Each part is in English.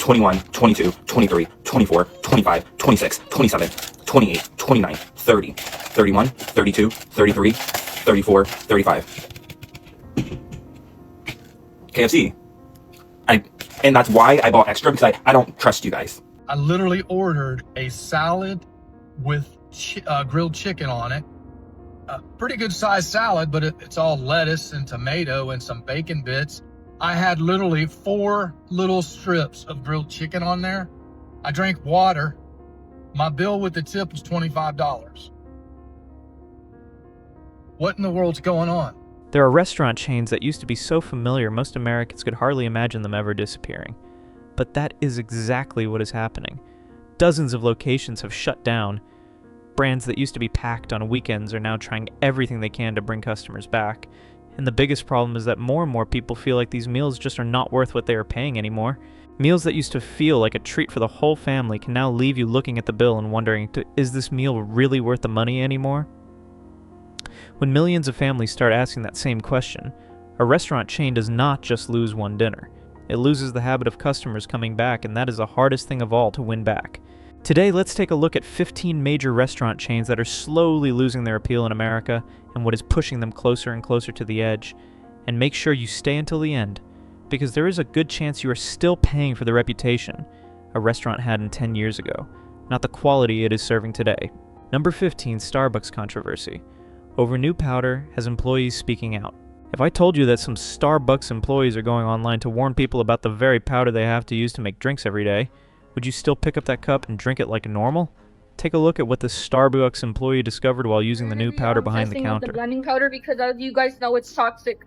21, 22, 23, 24, 25, 26, 27, 28, 29, 30, 31, 32, 33, 34, 35. KFC. And that's why I bought extra, because I don't trust you guys. I literally ordered a salad with grilled chicken on it. A pretty good sized salad, but it's all lettuce and tomato and some bacon bits. I had literally 4 little strips of grilled chicken on there. I drank water. My bill with the tip was $25. What in the world's going on? There are restaurant chains that used to be so familiar most Americans could hardly imagine them ever disappearing. But that is exactly what is happening. Dozens of locations have shut down. Brands that used to be packed on weekends are now trying everything they can to bring customers back. And the biggest problem is that more and more people feel like these meals just are not worth what they are paying anymore. Meals that used to feel like a treat for the whole family can now leave you looking at the bill and wondering, is this meal really worth the money anymore? When millions of families start asking that same question, a restaurant chain does not just lose one dinner. It loses the habit of customers coming back, and that is the hardest thing of all to win back. Today, let's take a look at 15 major restaurant chains that are slowly losing their appeal in America and what is pushing them closer and closer to the edge. And make sure you stay until the end, because there is a good chance you are still paying for the reputation a restaurant had in 10 years ago, not the quality it is serving today. Number 15, Starbucks controversy. Over new powder has employees speaking out. If I told you that some Starbucks employees are going online to warn people about the very powder they have to use to make drinks every day, would you still pick up that cup and drink it like normal? Take a look at what this Starbucks employee discovered while using the new powder behind the counter. The blending powder, because as you guys know, it's toxic.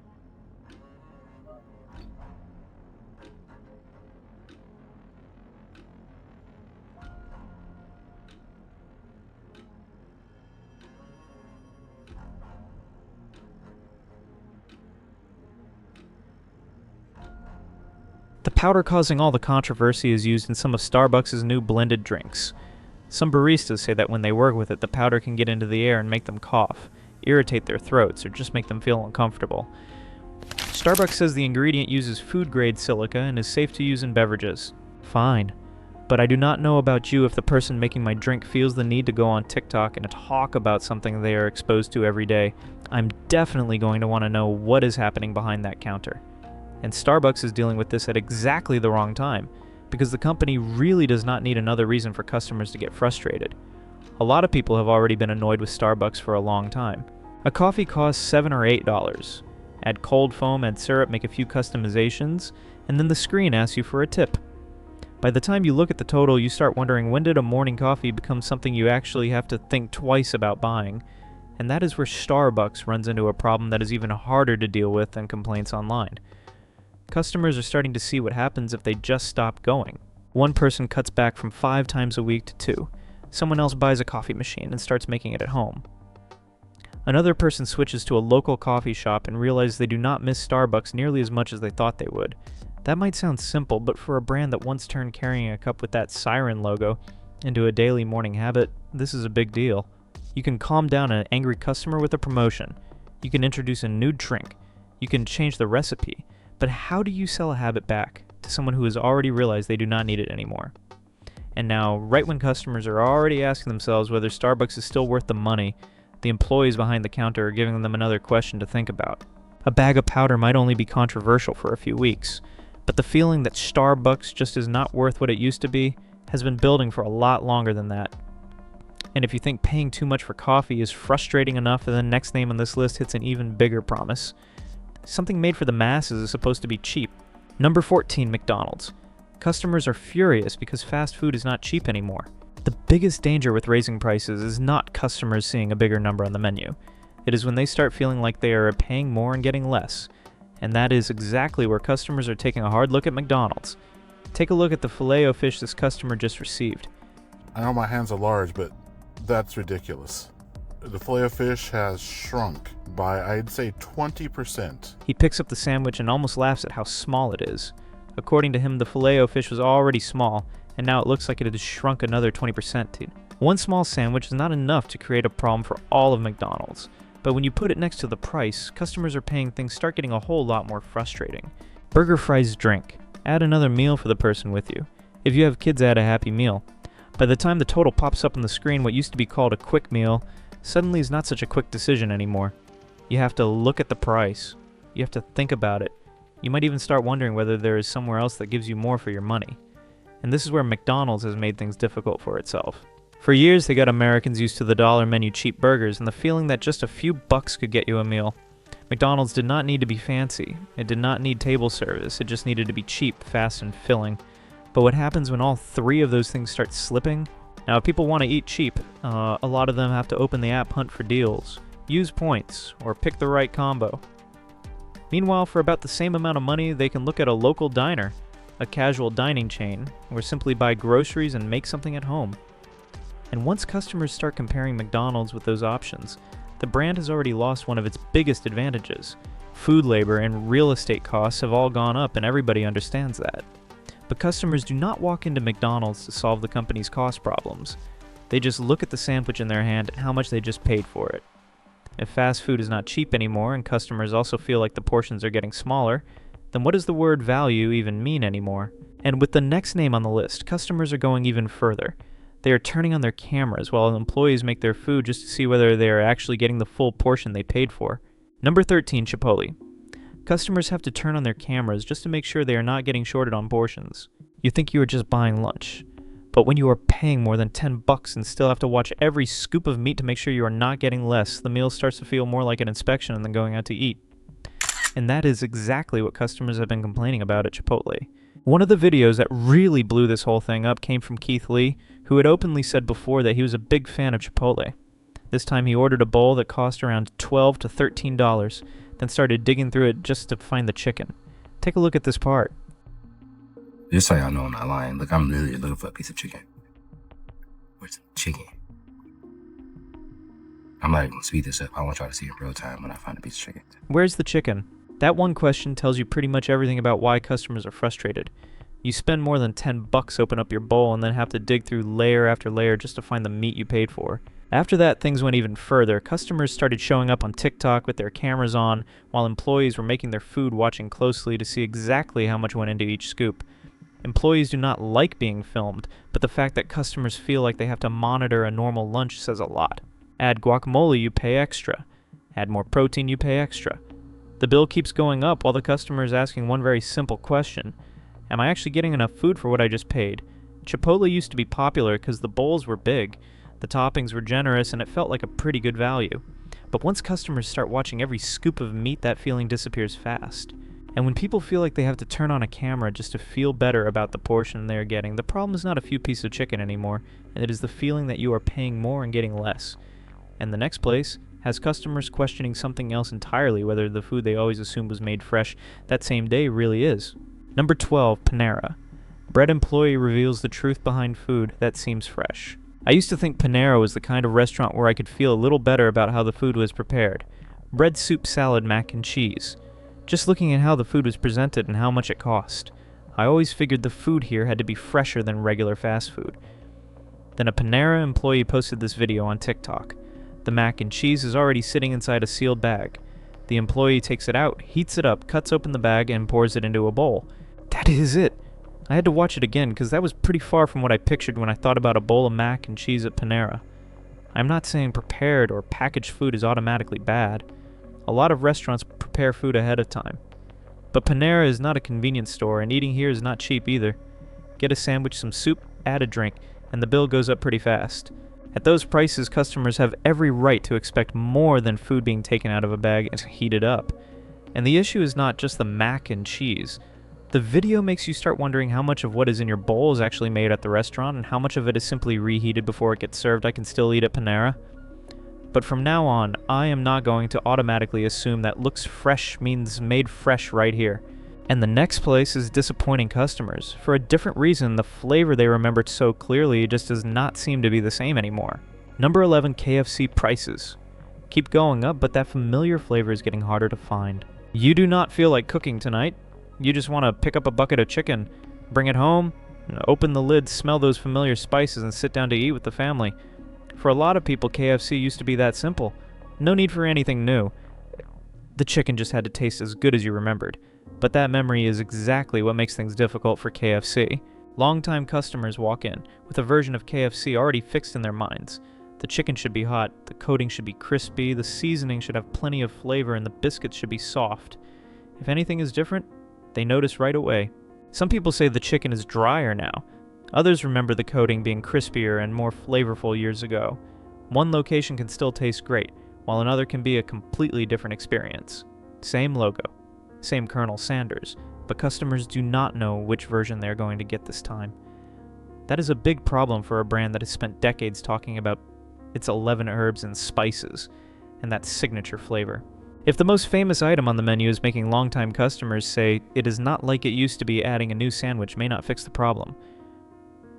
The powder causing all the controversy is used in some of Starbucks' new blended drinks. Some baristas say that when they work with it, the powder can get into the air and make them cough, irritate their throats, or just make them feel uncomfortable. Starbucks says the ingredient uses food-grade silica and is safe to use in beverages. Fine. But I do not know about you if the person making my drink feels the need to go on TikTok and talk about something they are exposed to every day. I'm definitely going to want to know what is happening behind that counter. And Starbucks is dealing with this at exactly the wrong time, because the company really does not need another reason for customers to get frustrated. A lot of people have already been annoyed with Starbucks for a long time. A coffee costs $7 or $8. Add cold foam, add syrup, make a few customizations, and then the screen asks you for a tip. By the time you look at the total, you start wondering, when did a morning coffee become something you actually have to think twice about buying? And that is where Starbucks runs into a problem that is even harder to deal with than complaints online. Customers are starting to see what happens if they just stop going. One person cuts back from 5 times a week to 2. Someone else buys a coffee machine and starts making it at home. Another person switches to a local coffee shop and realizes they do not miss Starbucks nearly as much as they thought they would. That might sound simple, but for a brand that once turned carrying a cup with that siren logo into a daily morning habit, this is a big deal. You can calm down an angry customer with a promotion. You can introduce a new drink. You can change the recipe. But how do you sell a habit back to someone who has already realized they do not need it anymore? And now, right when customers are already asking themselves whether Starbucks is still worth the money, the employees behind the counter are giving them another question to think about. A bag of powder might only be controversial for a few weeks, but the feeling that Starbucks just is not worth what it used to be has been building for a lot longer than that. And if you think paying too much for coffee is frustrating enough, then the next name on this list hits an even bigger promise. Something made for the masses is supposed to be cheap. Number 14, McDonald's. Customers are furious because fast food is not cheap anymore. The biggest danger with raising prices is not customers seeing a bigger number on the menu. It is when they start feeling like they are paying more and getting less. And that is exactly where customers are taking a hard look at McDonald's. Take a look at the Filet-O-Fish this customer just received. I know my hands are large, but that's ridiculous. The Filet-O-Fish has shrunk by, I'd say, 20%. He picks up the sandwich and almost laughs at how small it is. According to him, the Filet-O-Fish was already small, and now it looks like it has shrunk another 20%. One small sandwich is not enough to create a problem for all of McDonald's, but when you put it next to the price, customers are paying things start getting a whole lot more frustrating. Burger, fries, drink. Add another meal for the person with you. If you have kids, add a Happy Meal. By the time the total pops up on the screen, what used to be called a quick meal suddenly is not such a quick decision anymore. You have to look at the price. You have to think about it. You might even start wondering whether there is somewhere else that gives you more for your money. And this is where McDonald's has made things difficult for itself. For years, they got Americans used to the dollar menu cheap burgers and the feeling that just a few bucks could get you a meal. McDonald's did not need to be fancy. It did not need table service. It just needed to be cheap, fast, and filling. But what happens when all three of those things start slipping? Now, if people want to eat cheap, a lot of them have to open the app, hunt for deals, use points, or pick the right combo. Meanwhile, for about the same amount of money, they can look at a local diner, a casual dining chain, or simply buy groceries and make something at home. And once customers start comparing McDonald's with those options, the brand has already lost one of its biggest advantages. Food labor and real estate costs have all gone up, and everybody understands that. But customers do not walk into McDonald's to solve the company's cost problems. They just look at the sandwich in their hand and how much they just paid for it. If fast food is not cheap anymore and customers also feel like the portions are getting smaller, then what does the word value even mean anymore? And with the next name on the list, customers are going even further. They are turning on their cameras while employees make their food just to see whether they are actually getting the full portion they paid for. Number 13, Chipotle. Customers have to turn on their cameras just to make sure they are not getting shorted on portions. You think you are just buying lunch, but when you are paying more than $10 and still have to watch every scoop of meat to make sure you are not getting less, the meal starts to feel more like an inspection than going out to eat. And that is exactly what customers have been complaining about at Chipotle. One of the videos that really blew this whole thing up came from Keith Lee, who had openly said before that he was a big fan of Chipotle. This time he ordered a bowl that cost around $12 to $13, then started digging through it just to find the chicken. Take a look at this part. Just so y'all know I'm not lying, look, I'm literally looking for a piece of chicken. Where's the chicken? I'm not even gonna speed this up. I want y'all to see it in real time when I find a piece of chicken. Where's the chicken? That one question tells you pretty much everything about why customers are frustrated. You spend more than $10 open up your bowl and then have to dig through layer after layer just to find the meat you paid for. After that, things went even further. Customers started showing up on TikTok with their cameras on, while employees were making their food watching closely to see exactly how much went into each scoop. Employees do not like being filmed, but the fact that customers feel like they have to monitor a normal lunch says a lot. Add guacamole, you pay extra. Add more protein, you pay extra. The bill keeps going up while the customer is asking one very simple question. Am I actually getting enough food for what I just paid? Chipotle used to be popular because the bowls were big, the toppings were generous, and it felt like a pretty good value. But once customers start watching every scoop of meat, that feeling disappears fast. And when people feel like they have to turn on a camera just to feel better about the portion they are getting, the problem is not a few pieces of chicken anymore, and it is the feeling that you are paying more and getting less. And the next place has customers questioning something else entirely, whether the food they always assumed was made fresh that same day really is. Number 12, Panera. Bread employee reveals the truth behind food that seems fresh. I used to think Panera was the kind of restaurant where I could feel a little better about how the food was prepared. Bread, soup, salad, mac and cheese. Just looking at how the food was presented and how much it cost. I always figured the food here had to be fresher than regular fast food. Then a Panera employee posted this video on TikTok. The mac and cheese is already sitting inside a sealed bag. The employee takes it out, heats it up, cuts open the bag, and pours it into a bowl. That is it. I had to watch it again because that was pretty far from what I pictured when I thought about a bowl of mac and cheese at Panera. I'm not saying prepared or packaged food is automatically bad. A lot of restaurants prepare food ahead of time. But Panera is not a convenience store, and eating here is not cheap either. Get a sandwich, some soup, add a drink, and the bill goes up pretty fast. At those prices, customers have every right to expect more than food being taken out of a bag and heated up. And the issue is not just the mac and cheese. The video makes you start wondering how much of what is in your bowl is actually made at the restaurant and how much of it is simply reheated before it gets served. I can still eat at Panera. But from now on, I am not going to automatically assume that looks fresh means made fresh right here. And the next place is disappointing customers. For a different reason, the flavor they remembered so clearly just does not seem to be the same anymore. Number 11, KFC prices. Keep going up, but that familiar flavor is getting harder to find. You do not feel like cooking tonight. You just want to pick up a bucket of chicken, bring it home, open the lid, smell those familiar spices, and sit down to eat with the family. For a lot of people, KFC used to be that simple. No need for anything new. The chicken just had to taste as good as you remembered. But that memory is exactly what makes things difficult for KFC. Longtime customers walk in with a version of KFC already fixed in their minds. The chicken should be hot, the coating should be crispy, the seasoning should have plenty of flavor, and the biscuits should be soft. If anything is different, they notice right away. Some people say the chicken is drier now. Others remember the coating being crispier and more flavorful years ago. One location can still taste great, while another can be a completely different experience. Same logo, same Colonel Sanders, but customers do not know which version they're going to get this time. That is a big problem for a brand that has spent decades talking about its 11 herbs and spices, and that signature flavor. If the most famous item on the menu is making longtime customers say it is not like it used to be, adding a new sandwich may not fix the problem.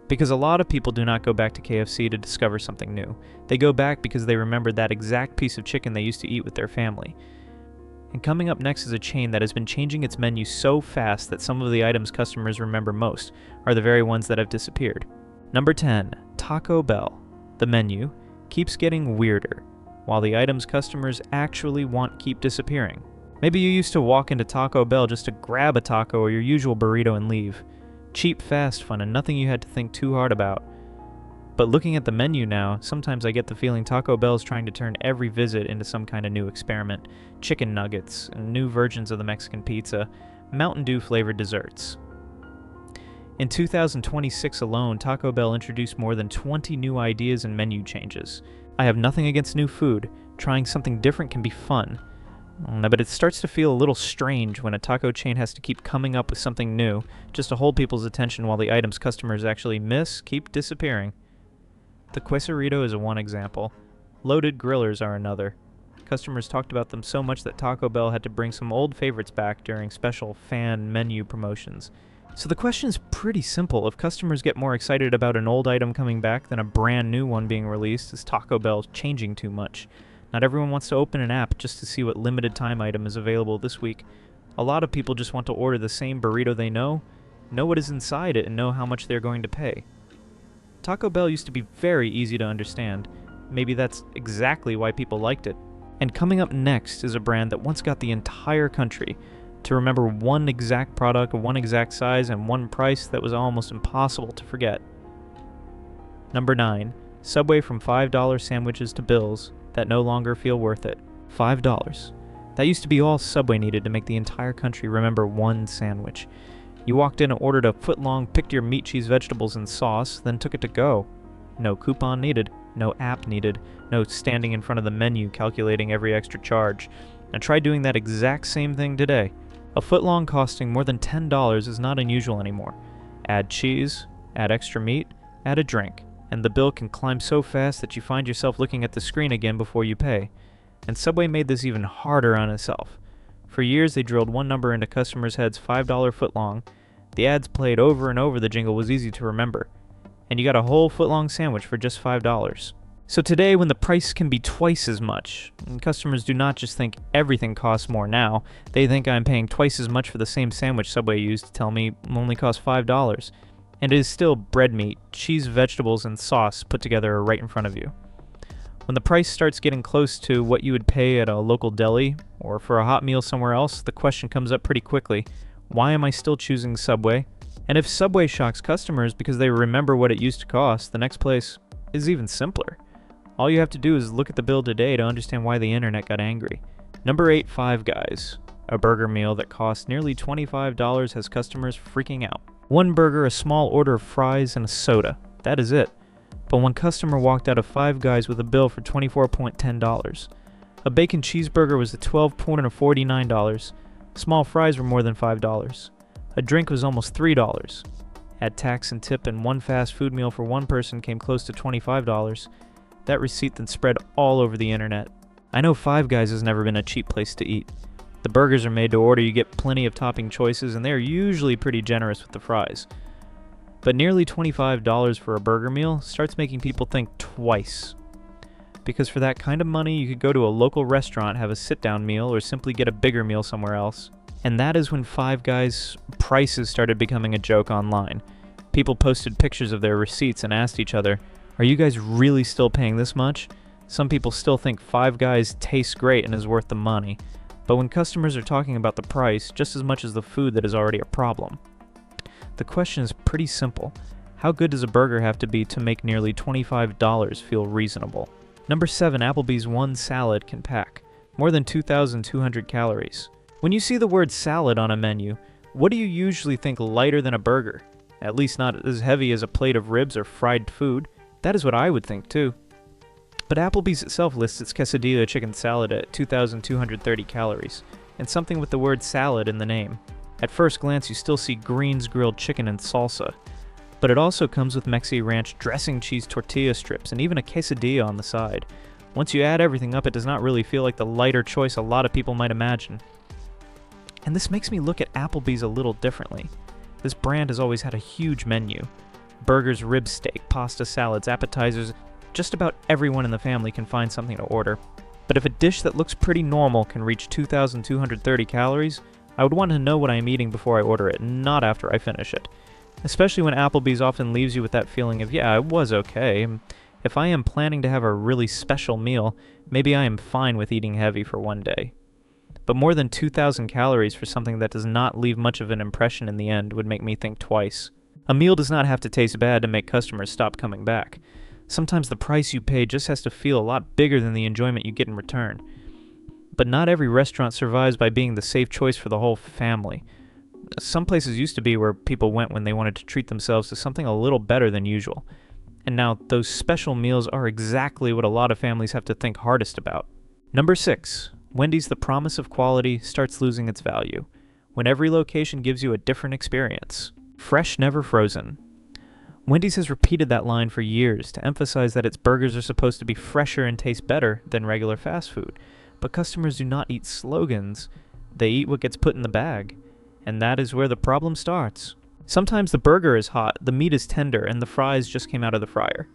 Because a lot of people do not go back to KFC to discover something new. They go back because they remembered that exact piece of chicken they used to eat with their family. And coming up next is a chain that has been changing its menu so fast that some of the items customers remember most are the very ones that have disappeared. Number 10, Taco Bell. The menu keeps getting weirder, while the items customers actually want keep disappearing. Maybe you used to walk into Taco Bell just to grab a taco or your usual burrito and leave. Cheap fast fun and nothing you had to think too hard about. But looking at the menu now, sometimes I get the feeling Taco Bell is trying to turn every visit into some kind of new experiment. Chicken nuggets, and new versions of the Mexican pizza, Mountain Dew flavored desserts. In 2026 alone, Taco Bell introduced more than 20 new ideas and menu changes. I have nothing against new food. Trying something different can be fun. But it starts to feel a little strange when a taco chain has to keep coming up with something new just to hold people's attention while the items customers actually miss keep disappearing. The quesarito is one example. Loaded grillers are another. Customers talked about them so much that Taco Bell had to bring some old favorites back during special fan menu promotions. So the question's pretty simple. If customers get more excited about an old item coming back than a brand new one being released, is Taco Bell changing too much? Not everyone wants to open an app just to see what limited time item is available this week. A lot of people just want to order the same burrito they know what is inside it, and know how much they're going to pay. Taco Bell used to be very easy to understand. Maybe that's exactly why people liked it. And coming up next is a brand that once got the entire country to remember one exact product, one exact size, and one price that was almost impossible to forget. Number 9. Subway from $5 sandwiches to bills that no longer feel worth it. $5. That used to be all Subway needed to make the entire country remember one sandwich. You walked in and ordered a foot-long, picked your meat, cheese, vegetables, and sauce, then took it to go. No coupon needed, no app needed, no standing in front of the menu calculating every extra charge. And try doing that exact same thing today. A foot-long costing more than $10 is not unusual anymore. Add cheese, add extra meat, add a drink, and the bill can climb so fast that you find yourself looking at the screen again before you pay. And Subway made this even harder on itself. For years they drilled one number into customers' heads, $5 footlong. The ads played over and over, the jingle was easy to remember. And you got a whole footlong sandwich for just $5. So today, when the price can be twice as much, and customers do not just think everything costs more now, they think I'm paying twice as much for the same sandwich Subway used to tell me only costs $5. And it is still bread meat, cheese, vegetables, and sauce put together right in front of you. When the price starts getting close to what you would pay at a local deli or for a hot meal somewhere else, the question comes up pretty quickly. Why am I still choosing Subway? And if Subway shocks customers because they remember what it used to cost, the next place is even simpler. All you have to do is look at the bill today to understand why the internet got angry. Number 8, Five Guys. A burger meal that costs nearly $25 has customers freaking out. One burger, a small order of fries, and a soda. That is it. But one customer walked out of Five Guys with a bill for $24.10. A bacon cheeseburger was at $12.49. Small fries were more than $5. A drink was almost $3. Add tax and tip, and one fast food meal for one person came close to $25. That receipt then spread all over the internet. I know Five Guys has never been a cheap place to eat. The burgers are made to order, you get plenty of topping choices, and they're usually pretty generous with the fries. But nearly $25 for a burger meal starts making people think twice. Because for that kind of money, you could go to a local restaurant, have a sit-down meal, or simply get a bigger meal somewhere else. And that is when Five Guys' prices started becoming a joke online. People posted pictures of their receipts and asked each other, "Are you guys really still paying this much?" Some people still think Five Guys tastes great and is worth the money. But when customers are talking about the price just as much as the food, that is already a problem. The question is pretty simple. How good does a burger have to be to make nearly $25 feel reasonable? Number 7, Applebee's one salad can pack more than 2,200 calories. When you see the word salad on a menu, what do you usually think lighter than a burger? At least not as heavy as a plate of ribs or fried food. That is what I would think too. But Applebee's itself lists its quesadilla chicken salad at 2,230 calories, and something with the word salad in the name. At first glance, you still see greens, grilled chicken, and salsa. But it also comes with Mexi Ranch dressing cheese tortilla strips and even a quesadilla on the side. Once you add everything up, it does not really feel like the lighter choice a lot of people might imagine. And this makes me look at Applebee's a little differently. This brand has always had a huge menu. Burgers, rib steak, pasta, salads, appetizers. Just about everyone in the family can find something to order. But if a dish that looks pretty normal can reach 2,230 calories, I would want to know what I am eating before I order it, not after I finish it. Especially when Applebee's often leaves you with that feeling of, yeah, it was okay. If I am planning to have a really special meal, maybe I am fine with eating heavy for one day. But more than 2,000 calories for something that does not leave much of an impression in the end would make me think twice. A meal does not have to taste bad to make customers stop coming back. Sometimes the price you pay just has to feel a lot bigger than the enjoyment you get in return. But not every restaurant survives by being the safe choice for the whole family. Some places used to be where people went when they wanted to treat themselves to something a little better than usual. And now those special meals are exactly what a lot of families have to think hardest about. Number 6. Wendy's the promise of quality starts losing its value when every location gives you a different experience. Fresh, never frozen. Wendy's has repeated that line for years to emphasize that its burgers are supposed to be fresher and taste better than regular fast food. But customers do not eat slogans, they eat what gets put in the bag. And that is where the problem starts. Sometimes the burger is hot, the meat is tender, and the fries just came out of the fryer.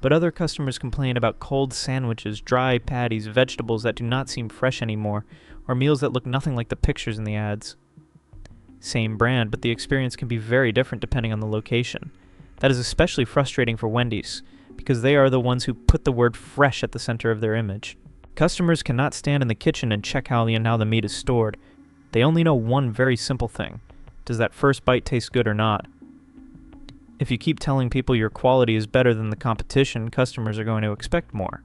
But other customers complain about cold sandwiches, dry patties, vegetables that do not seem fresh anymore, or meals that look nothing like the pictures in the ads. Same brand, but the experience can be very different depending on the location. That is especially frustrating for Wendy's, because they are the ones who put the word fresh at the center of their image. Customers cannot stand in the kitchen and check how the meat is stored. They only know one very simple thing. Does that first bite taste good or not? If you keep telling people your quality is better than the competition, customers are going to expect more.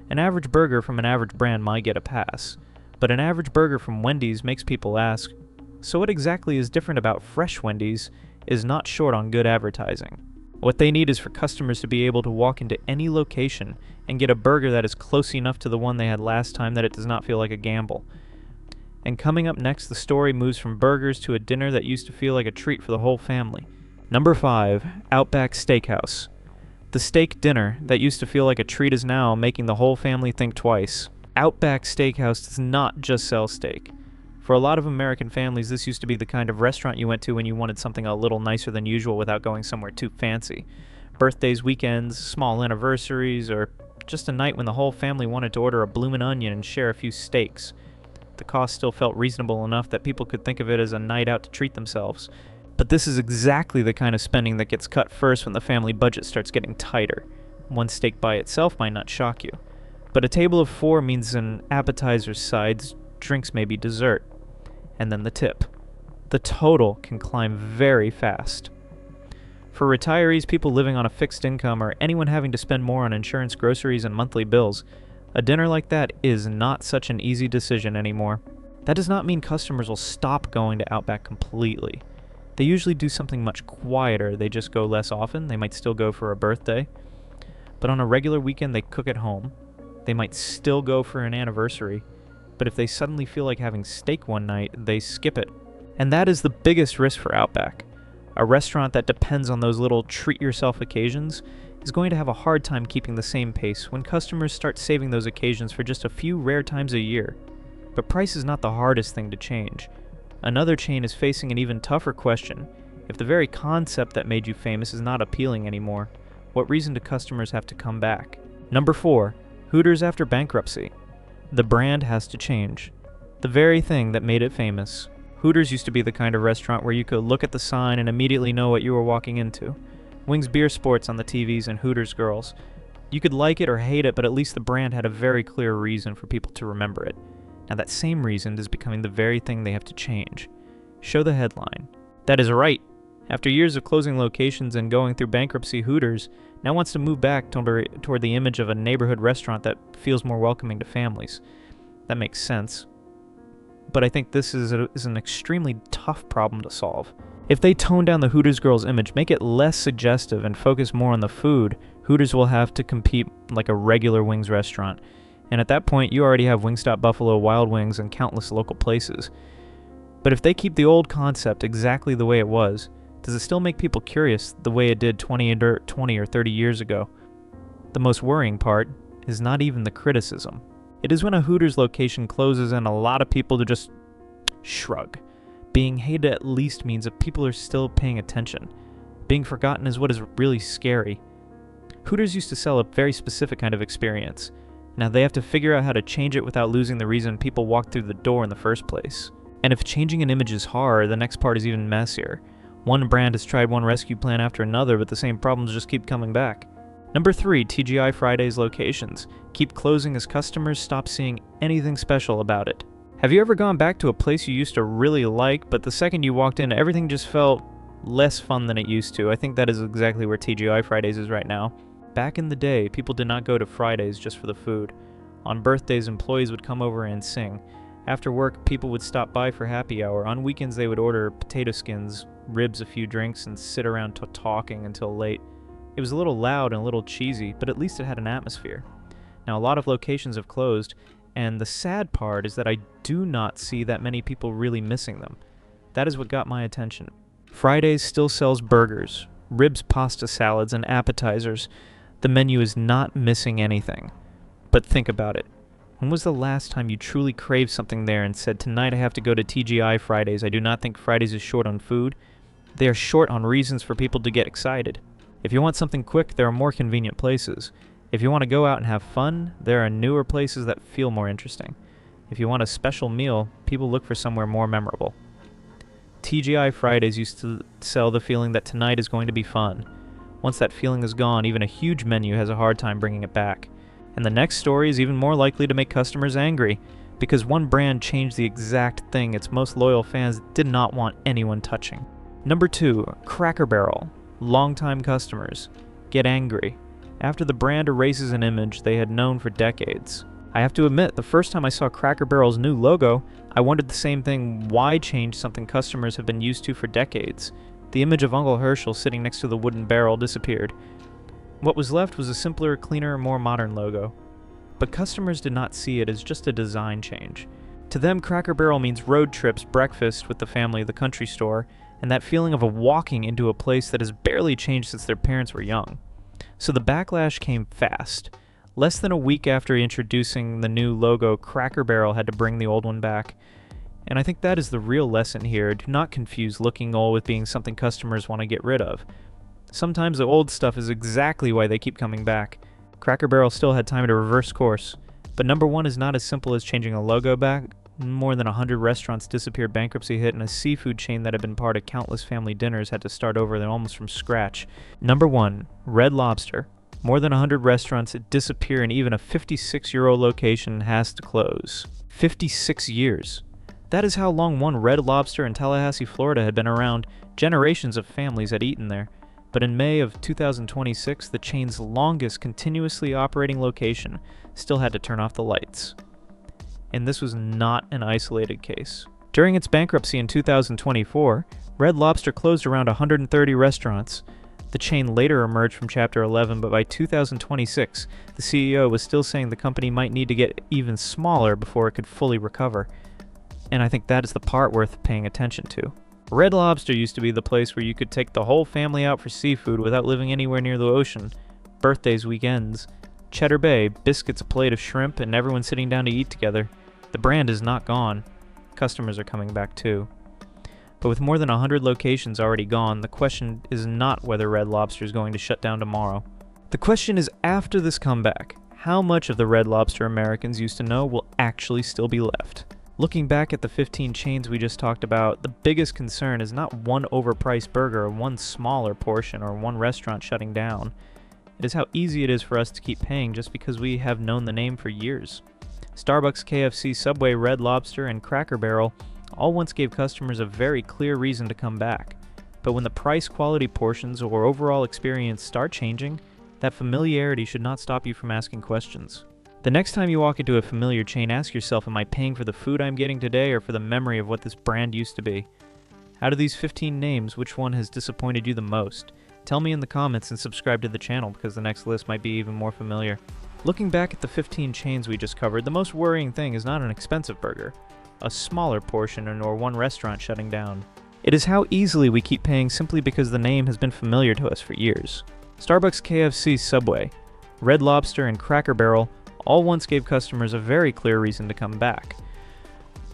An average burger from an average brand might get a pass, but an average burger from Wendy's makes people ask, so what exactly is different about fresh Wendy's is not short on good advertising. What they need is for customers to be able to walk into any location and get a burger that is close enough to the one they had last time that it does not feel like a gamble. And coming up next, the story moves from burgers to a dinner that used to feel like a treat for the whole family. Number 5, Outback Steakhouse. The steak dinner that used to feel like a treat is now making the whole family think twice. Outback Steakhouse does not just sell steak. For a lot of American families, this used to be the kind of restaurant you went to when you wanted something a little nicer than usual without going somewhere too fancy. Birthdays, weekends, small anniversaries, or just a night when the whole family wanted to order a bloomin' onion and share a few steaks. The cost still felt reasonable enough that people could think of it as a night out to treat themselves. But this is exactly the kind of spending that gets cut first when the family budget starts getting tighter. One steak by itself might not shock you, but a table of 4 means an appetizer, sides, drinks, maybe dessert, and then the tip. The total can climb very fast. For retirees, people living on a fixed income, or anyone having to spend more on insurance, groceries, and monthly bills, a dinner like that is not such an easy decision anymore. That does not mean customers will stop going to Outback completely. They usually do something much quieter. They just go less often. They might still go for a birthday. But on a regular weekend, they cook at home. They might still go for an anniversary. But if they suddenly feel like having steak one night, they skip it. And that is the biggest risk for Outback. A restaurant that depends on those little treat-yourself occasions is going to have a hard time keeping the same pace when customers start saving those occasions for just a few rare times a year. But price is not the hardest thing to change. Another chain is facing an even tougher question. If the very concept that made you famous is not appealing anymore, what reason do customers have to come back? Number 4, Hooters after bankruptcy. The brand has to change. The very thing that made it famous. Hooters used to be the kind of restaurant where you could look at the sign and immediately know what you were walking into. Wings Beer Sports on the TVs and Hooters Girls. You could like it or hate it, but at least the brand had a very clear reason for people to remember it. Now that same reason is becoming the very thing they have to change. Show the headline. That is right. After years of closing locations and going through bankruptcy, Hooters now wants to move back toward the image of a neighborhood restaurant that feels more welcoming to families. That makes sense. But I think this is an extremely tough problem to solve. If they tone down the Hooters girls' image, make it less suggestive, and focus more on the food, Hooters will have to compete like a regular wings restaurant. And at that point, you already have Wingstop Buffalo, Wild Wings, and countless local places. But if they keep the old concept exactly the way it was, does it still make people curious the way it did 20 or 30 years ago? The most worrying part is not even the criticism. It is when a Hooters location closes and a lot of people to just shrug. Being hated at least means that people are still paying attention. Being forgotten is what is really scary. Hooters used to sell a very specific kind of experience. Now they have to figure out how to change it without losing the reason people walked through the door in the first place. And if changing an image is hard, the next part is even messier. One brand has tried one rescue plan after another, but the same problems just keep coming back. Number 3, TGI Fridays locations keep closing as customers stop seeing anything special about it. Have you ever gone back to a place you used to really like, but the second you walked in, everything just felt less fun than it used to? I think that is exactly where TGI Fridays is right now. Back in the day, people did not go to Fridays just for the food. On birthdays, employees would come over and sing. After work, people would stop by for happy hour. On weekends, they would order potato skins, ribs, a few drinks, and sit around talking until late. It was a little loud and a little cheesy, but at least it had an atmosphere. Now, a lot of locations have closed, and the sad part is that I do not see that many people really missing them. That is what got my attention. Fridays still sells burgers, ribs, pasta salads, and appetizers. The menu is not missing anything. But think about it. When was the last time you truly craved something there and said, tonight I have to go to TGI Fridays? I do not think Fridays is short on food. They are short on reasons for people to get excited. If you want something quick, there are more convenient places. If you want to go out and have fun, there are newer places that feel more interesting. If you want a special meal, people look for somewhere more memorable. TGI Fridays used to sell the feeling that tonight is going to be fun. Once that feeling is gone, even a huge menu has a hard time bringing it back. And the next story is even more likely to make customers angry, because one brand changed the exact thing its most loyal fans did not want anyone touching. Number 2, Cracker Barrel. Longtime customers get angry after the brand erases an image they had known for decades. I have to admit, the first time I saw Cracker Barrel's new logo, I wondered the same thing: why change something customers have been used to for decades? The image of Uncle Herschel sitting next to the wooden barrel disappeared. What was left was a simpler, cleaner, more modern logo. But customers did not see it as just a design change. To them, Cracker Barrel means road trips, breakfast with the family, the country store, and that feeling of walking into a place that has barely changed since their parents were young. So the backlash came fast. Less than a week after introducing the new logo, Cracker Barrel had to bring the old one back. And I think that is the real lesson here. Do not confuse looking old with being something customers want to get rid of. Sometimes the old stuff is exactly why they keep coming back. Cracker Barrel still had time to reverse course. But number 1 is not as simple as changing a logo back. More than 100 restaurants disappeared, bankruptcy hit, and a seafood chain that had been part of countless family dinners had to start over almost from scratch. Number 1, Red Lobster. More than 100 restaurants disappear, and even a 56-year-old location has to close. 56 years. That is how long one Red Lobster in Tallahassee, Florida had been around. Generations of families had eaten there. But in May of 2026, the chain's longest continuously operating location still had to turn off the lights. And this was not an isolated case. During its bankruptcy in 2024, Red Lobster closed around 130 restaurants. The chain later emerged from Chapter 11, but by 2026, the CEO was still saying the company might need to get even smaller before it could fully recover. And I think that is the part worth paying attention to. Red Lobster used to be the place where you could take the whole family out for seafood without living anywhere near the ocean. Birthdays, weekends. Cheddar Bay, biscuits, a plate of shrimp, and everyone sitting down to eat together. The brand is not gone. Customers are coming back too. But with more than 100 locations already gone, the question is not whether Red Lobster is going to shut down tomorrow. The question is, after this comeback, how much of the Red Lobster Americans used to know will actually still be left? Looking back at the 15 chains we just talked about, the biggest concern is not one overpriced burger or one smaller portion or one restaurant shutting down. It is how easy it is for us to keep paying just because we have known the name for years. Starbucks, KFC, Subway, Red Lobster, and Cracker Barrel all once gave customers a very clear reason to come back. But when the price, quality, portions, or overall experience start changing, that familiarity should not stop you from asking questions. The next time you walk into a familiar chain, ask yourself, am I paying for the food I'm getting today or for the memory of what this brand used to be? Out of these 15 names, which one has disappointed you the most? Tell me in the comments and subscribe to the channel because the next list might be even more familiar. Looking back at the 15 chains we just covered, the most worrying thing is not an expensive burger, a smaller portion, or one restaurant shutting down. It is how easily we keep paying simply because the name has been familiar to us for years. Starbucks, KFC, Subway, Red Lobster, and Cracker Barrel all once gave customers a very clear reason to come back.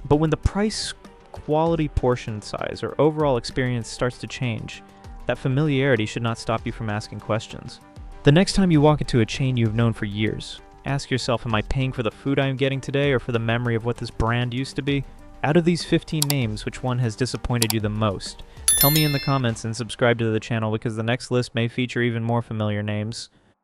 But when the price, quality, portion size, or overall experience starts to change, that familiarity should not stop you from asking questions. The next time you walk into a chain you have known for years, ask yourself, am I paying for the food I am getting today or for the memory of what this brand used to be? Out of these 15 names, which one has disappointed you the most? Tell me in the comments and subscribe to the channel because the next list may feature even more familiar names.